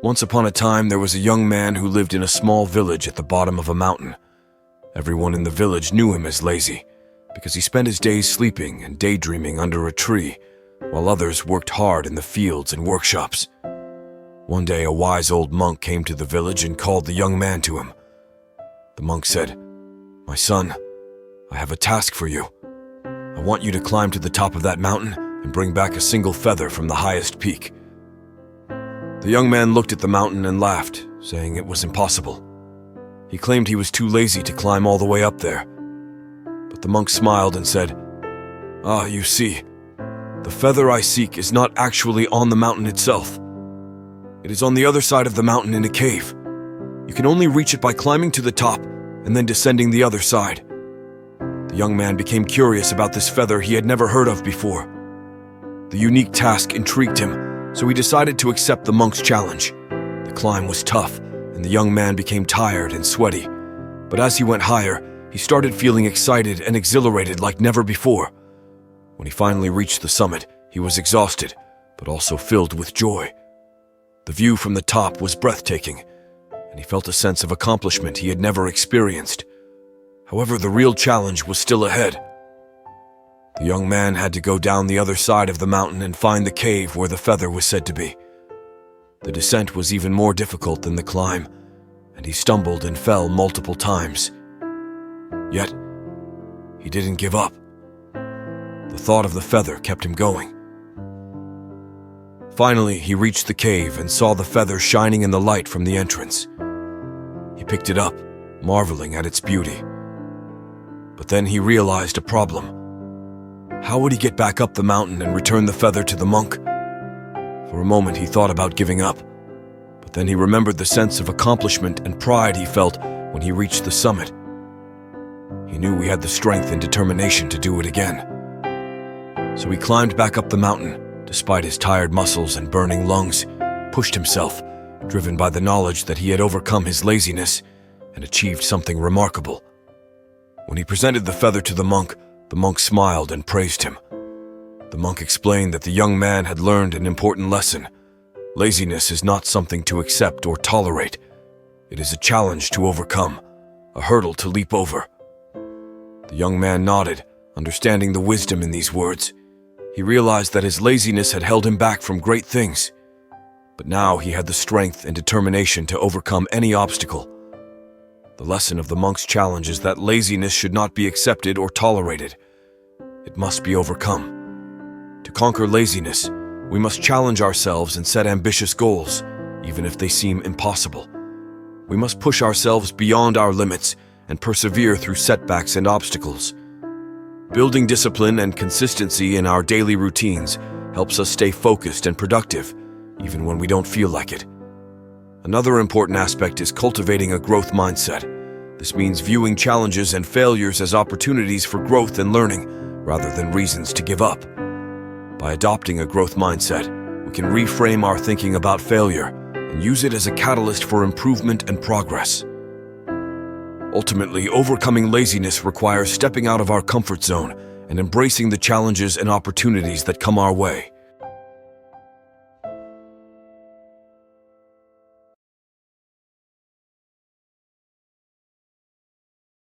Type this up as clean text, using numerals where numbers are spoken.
Once upon a time, there was a young man who lived in a small village at the bottom of a mountain. Everyone in the village knew him as lazy, because he spent his days sleeping and daydreaming under a tree, while others worked hard in the fields and workshops. One day, a wise old monk came to the village and called the young man to him. The monk said, "My son, I have a task for you. I want you to climb to the top of that mountain and bring back a single feather from the highest peak." The young man looked at the mountain and laughed, saying it was impossible. He claimed he was too lazy to climb all the way up there. But the monk smiled and said, "Ah, you see, the feather I seek is not actually on the mountain itself. It is on the other side of the mountain in a cave. You can only reach it by climbing to the top and then descending the other side." The young man became curious about this feather he had never heard of before. The unique task intrigued him, so he decided to accept the monk's challenge. The climb was tough, and the young man became tired and sweaty. But as he went higher, he started feeling excited and exhilarated like never before. When he finally reached the summit, he was exhausted, but also filled with joy. The view from the top was breathtaking, and he felt a sense of accomplishment he had never experienced. However, the real challenge was still ahead. The young man had to go down the other side of the mountain and find the cave where the feather was said to be. The descent was even more difficult than the climb, and he stumbled and fell multiple times. Yet, he didn't give up. The thought of the feather kept him going. Finally, he reached the cave and saw the feather shining in the light from the entrance. He picked it up, marveling at its beauty. But then he realized a problem. How would he get back up the mountain and return the feather to the monk? For a moment he thought about giving up, but then he remembered the sense of accomplishment and pride he felt when he reached the summit. He knew he had the strength and determination to do it again. So he climbed back up the mountain, despite his tired muscles and burning lungs, pushed himself, driven by the knowledge that he had overcome his laziness and achieved something remarkable. When he presented the feather to the monk smiled and praised him. The monk explained that the young man had learned an important lesson. Laziness is not something to accept or tolerate. It is a challenge to overcome, a hurdle to leap over. The young man nodded, understanding the wisdom in these words. He realized that his laziness had held him back from great things, but now he had the strength and determination to overcome any obstacle. The lesson of the monk's challenge is that laziness should not be accepted or tolerated. It must be overcome. To conquer laziness, we must challenge ourselves and set ambitious goals, even if they seem impossible. We must push ourselves beyond our limits and persevere through setbacks and obstacles. Building discipline and consistency in our daily routines helps us stay focused and productive, even when we don't feel like it. Another important aspect is cultivating a growth mindset. This means viewing challenges and failures as opportunities for growth and learning, rather than reasons to give up. By adopting a growth mindset, we can reframe our thinking about failure and use it as a catalyst for improvement and progress. Ultimately, overcoming laziness requires stepping out of our comfort zone and embracing the challenges and opportunities that come our way.